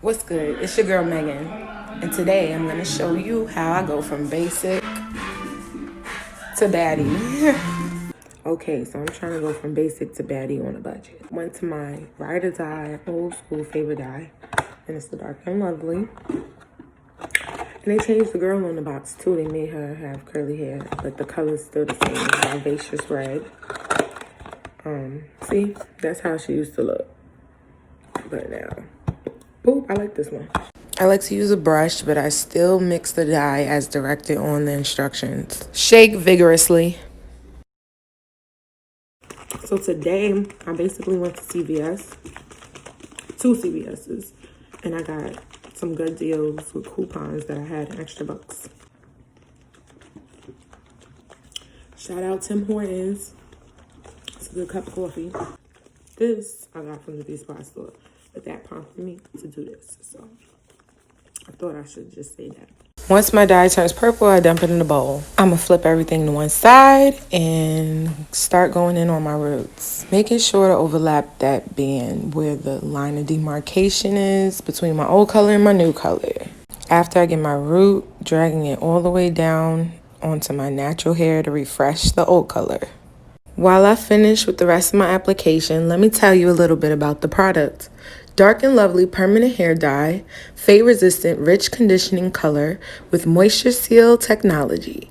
What's good? It's your girl Megan, and today I'm gonna show you how I go from basic to baddie. Okay, so I'm trying to go from basic to baddie on a budget. Went to my ride or die, old school favorite dye, and it's the Dark and Lovely. And they changed the girl on the box too. They made her have curly hair, but the color's still the same. It's Vivacious red. See, that's how she used to look. But now, boop, I like this one. I like to use a brush, but I still mix the dye as directed on the instructions. Shake vigorously. So today, I basically went to CVS, two CVS's, and I got some good deals with coupons that I had extra bucks. Shout out Tim Hortons. It's a good cup of coffee. This I got from the Beauty Spot store, but that prompted me to do this, so I thought I should just say that. Once my dye turns purple, I dump it in the bowl. I'm gonna flip everything to one side and start going in on my roots. Making sure to overlap that band where the line of demarcation is between my old color and my new color. After I get my root, dragging it all the way down onto my natural hair to refresh the old color. While I finish with the rest of my application, let me tell you a little bit about the product. Dark and Lovely Permanent Hair Dye, fade-resistant, rich conditioning color with Moisture Seal technology.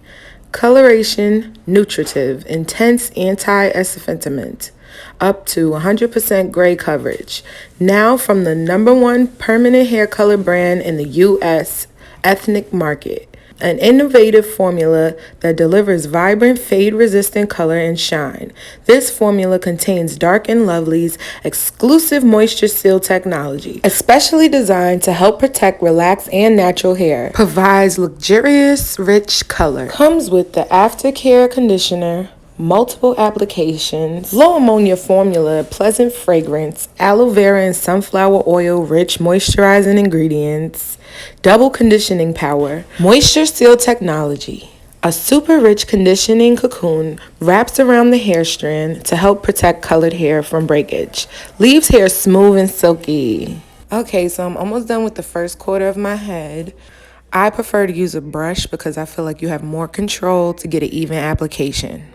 Coloration, nutritive, intense anti-effacement, up to 100% gray coverage. Now from the #1 permanent hair color brand in the U.S. ethnic market. An innovative formula that delivers vibrant, fade-resistant color and shine. This formula contains Dark and Lovely's exclusive Moisture Seal technology, especially designed to help protect relaxed and natural hair. Provides luxurious, rich color. Comes with the aftercare conditioner, multiple applications, low ammonia formula, pleasant fragrance, aloe vera and sunflower oil rich moisturizing ingredients, double conditioning power, Moisture Seal technology. A super rich conditioning cocoon wraps around the hair strand to help protect colored hair from breakage. Leaves hair smooth and silky. Okay, so I'm almost done with the first quarter of my head. I prefer to use a brush because I feel like you have more control to get an even application.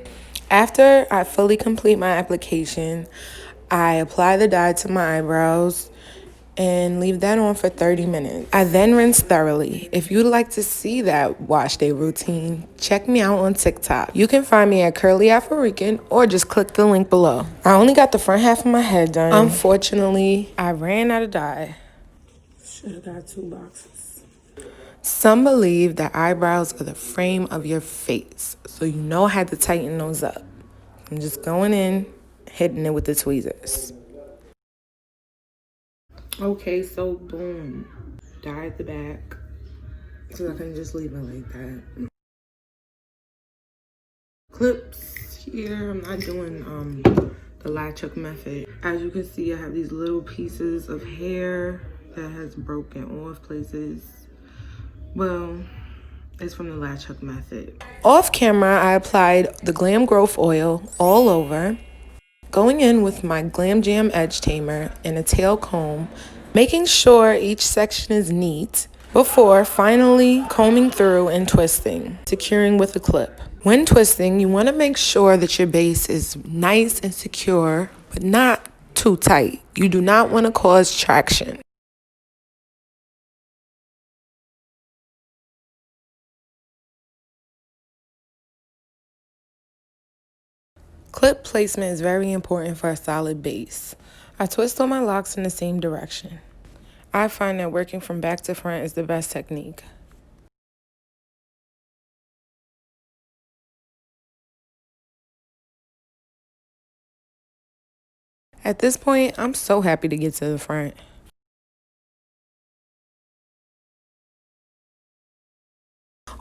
After I fully complete my application, I apply the dye to my eyebrows and leave that on for 30 minutes. I then rinse thoroughly. If you'd like to see that wash day routine, check me out on TikTok. You can find me at Curly Afro-Rican or just click the link below. I only got the front half of my head done. Unfortunately, I ran out of dye. Should have got 2 boxes. Some believe that eyebrows are the frame of your face, so you know how to tighten those up. I'm just going in, hitting it with the tweezers. Okay, so boom, dye at the back, so I can just leave it like that. Clips here, I'm not doing the latch-up method. As you can see, I have these little pieces of hair that has broken off places. Well, it's from the latch-up method. Off camera, I applied the Glam Growth Oil all over, going in with my Glam Jam Edge Tamer and a tail comb, making sure each section is neat before finally combing through and twisting, securing with a clip. When twisting, you want to make sure that your base is nice and secure, but not too tight. You do not want to cause traction. Clip placement is very important for a solid base. I twist all my locks in the same direction. I find that working from back to front is the best technique. At this point, I'm so happy to get to the front.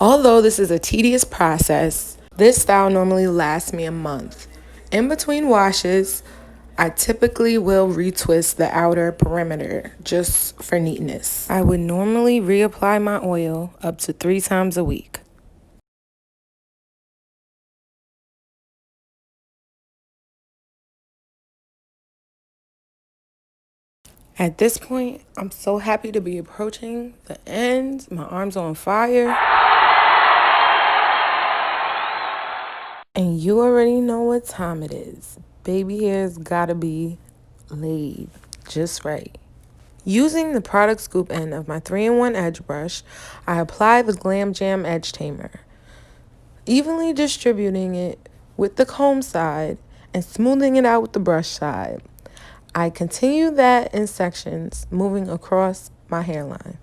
Although this is a tedious process, this style normally lasts me a month. In between washes, I typically will retwist the outer perimeter just for neatness. I would normally reapply my oil up to 3 times a week. At this point, I'm so happy to be approaching the end. My arms are on fire. And you already know what time it is. Baby hair's gotta be laid just right. Using the product scoop end of my 3-in-1 edge brush, I apply the Glam Jam Edge Tamer, evenly distributing it with the comb side and smoothing it out with the brush side. I continue that in sections, moving across my hairline.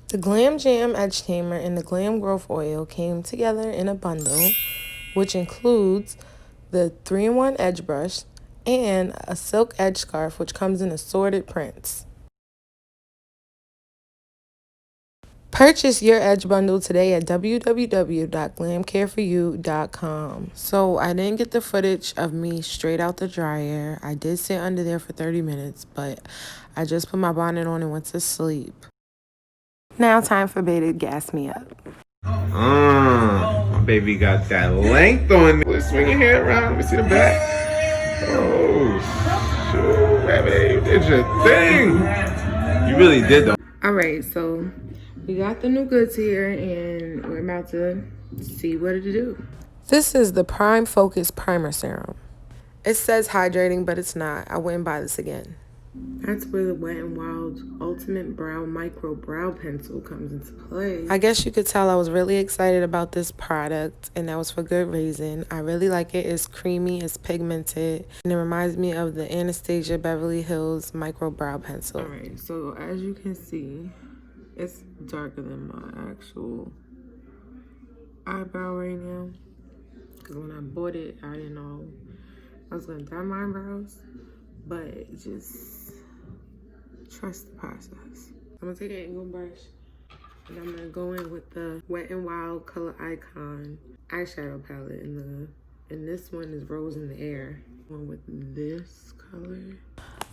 The Glam Jam Edge Tamer and the Glam Growth Oil came together in a bundle, which includes the 3-in-1 edge brush and a silk edge scarf, which comes in assorted prints. Purchase your edge bundle today at www.glamcareforyou.com. So I didn't get the footage of me straight out the dryer. I did sit under there for 30 minutes, but I just put my bonnet on and went to sleep. Now time for Beta to gas me up. My baby got that length on it. Let's swing your hair around. Let me see the back. Oh, shoot, baby. You did your thing. You really did, though. All right, so we got the new goods here, and we're about to see what to do. This is the Prime Focus Primer Serum. It says hydrating, but it's not. I wouldn't buy this again. That's where the Wet n Wild Ultimate Brow Micro Brow Pencil comes into play. I guess you could tell I was really excited about this product, and that was for good reason. I really like it. It's creamy, it's pigmented, and it reminds me of the Anastasia Beverly Hills Micro Brow Pencil. Alright, so as you can see, it's darker than my actual eyebrow right now. Because when I bought it, I didn't know I was going to dye my eyebrows. But just trust the process. I'm going to take an angle brush and I'm going to go in with the Wet n Wild Color Icon eyeshadow palette. And this one is Rose in the Air. One with this color.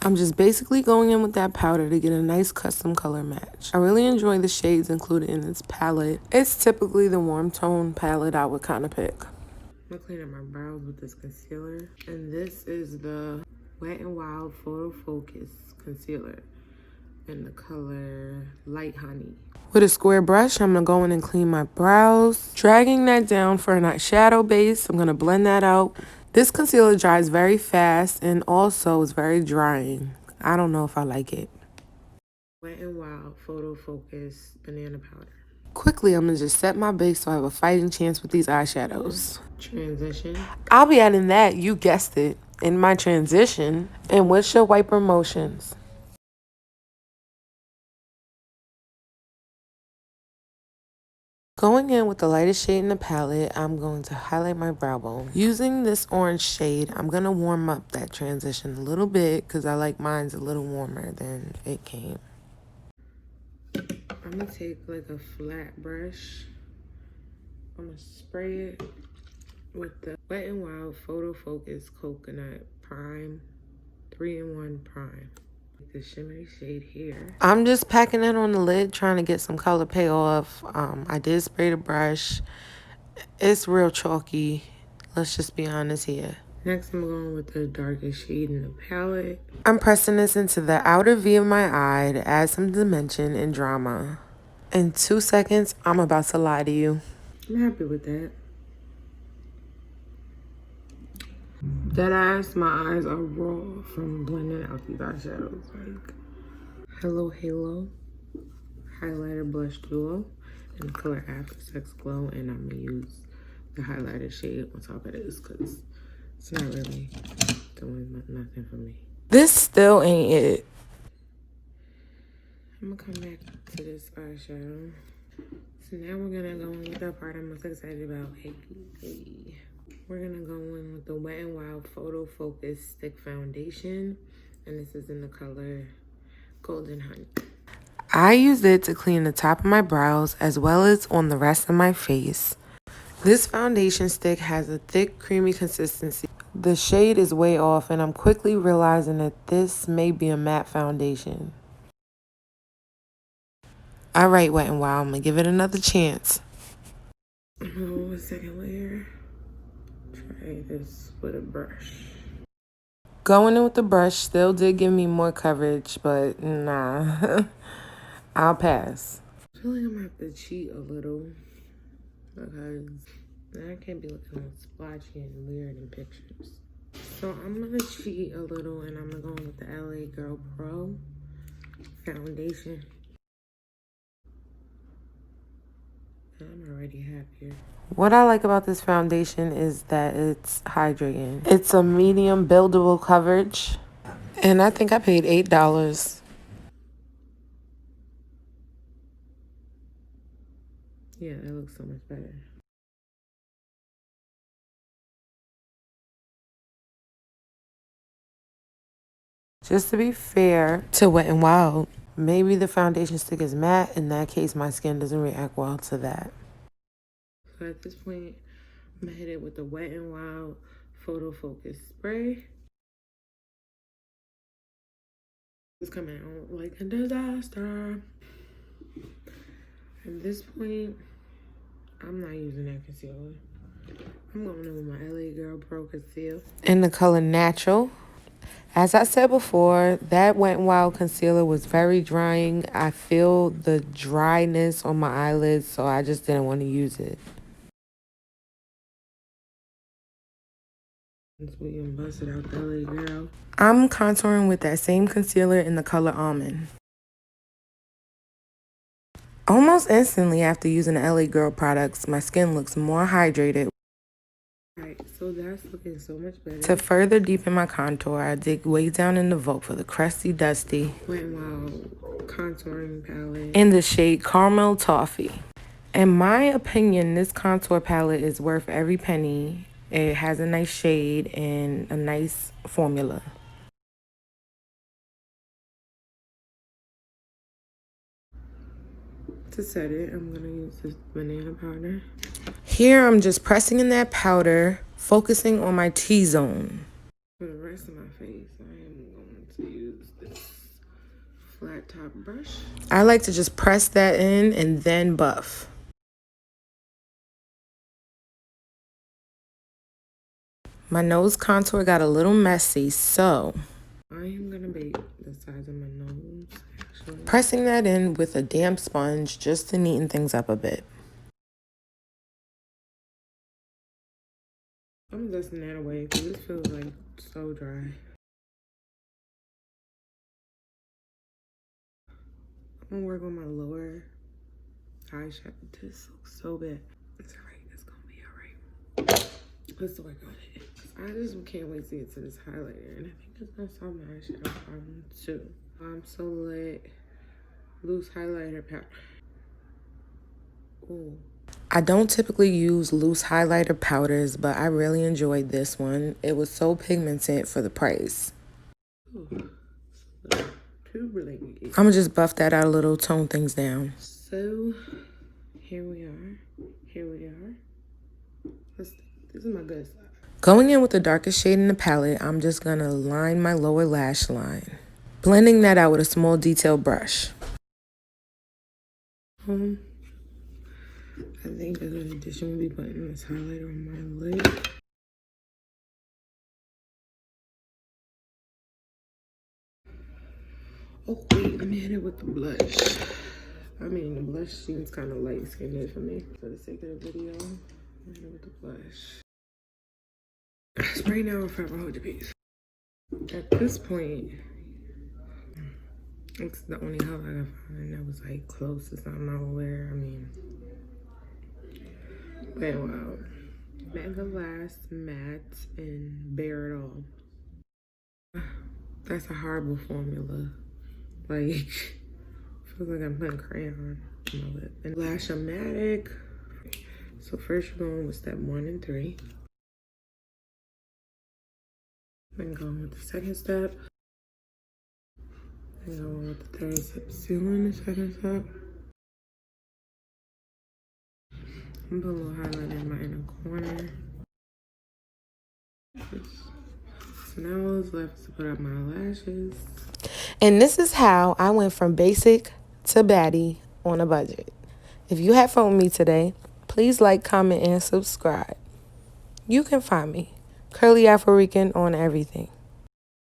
I'm just basically going in with that powder to get a nice custom color match. I really enjoy the shades included in this palette. It's typically the warm tone palette I would kind of pick. I'm going to clean up my brows with this concealer. And this is the Wet n Wild Photo Focus Concealer in the color Light Honey. With a square brush, I'm going to go in and clean my brows. Dragging that down for an eyeshadow base, I'm going to blend that out. This concealer dries very fast and also is very drying. I don't know if I like it. Wet n Wild Photo Focus Banana Powder. Quickly, I'm going to just set my base so I have a fighting chance with these eyeshadows. Transition. I'll be adding that, you guessed it, in my transition and windshield wiper motions. Going in with the lightest shade in the palette, I'm going to highlight my brow bone. Using this orange shade, I'm going to warm up that transition a little bit because I like mine's a little warmer than it came. I'm going to take like a flat brush. I'm going to spray it with the Wet n Wild Photo Focus Coconut Prime 3-in-1 Prime. The shimmery shade here. I'm just packing it on the lid, trying to get some color pay off. I did spray the brush. It's real chalky. Let's just be honest here. Next, I'm going with the darkest shade in the palette. I'm pressing this into the outer V of my eye to add some dimension and drama. In 2 seconds, I'm about to lie to you. I'm happy with that. Deadass, my eyes are raw from blending out these eyeshadows. Like Hello Halo highlighter blush duo in the color After Sex Glow, and I'm gonna use the highlighter shade on top of this because it's not really doing nothing for me. This still ain't it. I'm gonna come back to this eyeshadow. So now we're gonna go in with the part I'm most excited about. Hey. We're gonna go in with the Wet n Wild Photo Focus Stick Foundation, and this is in the color Golden Honey. I use it to clean the top of my brows as well as on the rest of my face. This foundation stick has a thick, creamy consistency The shade is way off, and I'm quickly realizing that this may be a matte foundation. All right, Wet n Wild, I'm gonna give it another chance. Oh, a second layer. Try this with a brush. Going in with the brush still did give me more coverage, but nah, I'll pass. I feel like I'm gonna have to cheat a little because I can't be looking all splotchy and weird in pictures. So I'm gonna cheat a little and I'm gonna go in with the LA Girl Pro foundation. I'm already happier. What I like about this foundation is that it's hydrating. It's a medium buildable coverage, and I think I paid $8. Yeah, that looks so much better. Just to be fair to Wet n Wild, maybe the foundation stick is matte. In that case, my skin doesn't react well to that. So at this point, I'm gonna hit it with the Wet n Wild Photo Focus Spray. It's coming out like a disaster. At this point, I'm not using that concealer. I'm going in with my LA Girl Pro Conceal. In the color Natural. As I said before, that Wet n Wild concealer was very drying. I feel the dryness on my eyelids, so I just didn't want to use it. We can bust it out the LA Girl. I'm contouring with that same concealer in the color Almond. Almost instantly after using the LA Girl products, my skin looks more hydrated. Alright, so that's looking so much better. To further deepen my contour, I dig way down in the vault for the crusty, dusty Wet n Wild contouring palette in the shade Carmel Toffee. In my opinion, this contour palette is worth every penny. It has a nice shade and a nice formula. To set it, I'm gonna use this banana powder. Here, I'm just pressing in that powder, focusing on my T-zone. For the rest of my face, I am going to use this flat top brush. I like to just press that in and then buff. My nose contour got a little messy, so I am gonna bake the size of my nose, actually. Pressing that in with a damp sponge just to neaten things up a bit. I'm dusting that away because this feels like so dry. I'm gonna work on my lower eyeshadow. This looks so bad. It's alright, it's gonna be alright. Let's work on it. I just can't wait to get to this highlighter, and I think it's gonna solve my eyeshadow problem too. So lit. Loose highlighter powder. Ooh. I don't typically use loose highlighter powders, but I really enjoyed this one. It was so pigmented for the price. Ooh. I'm gonna just buff that out a little, tone things down. So here we are. This is my good side. Going in with the darkest shade in the palette, I'm just gonna line my lower lash line, blending that out with a small detail brush. I think as an addition, we'll be putting this highlighter on my lid. Oh wait, let me hit it with the blush. I mean, the blush seems kind of light skinned for me. For the sake of the video, I'm hit it with the blush. Spray now or forever hold your peace. At this point, it's the only color I could find that was like close to something I would wear. I mean, but wow. Mega Last Matte and Bare It All. That's a horrible formula. Like, feels like I'm putting crayon on my lip. And Lash-O-Matic. So first you're going with step 1 and 3. Then going with the second step. Then going with the third step. Sealing the second step. I'm putting a little highlight in my inner corner. So now all that's left is to put up my lashes. And this is how I went from basic to baddie on a budget. If you had fun with me today, please like, comment, and subscribe. You can find me, Curly Afro Rican, on everything.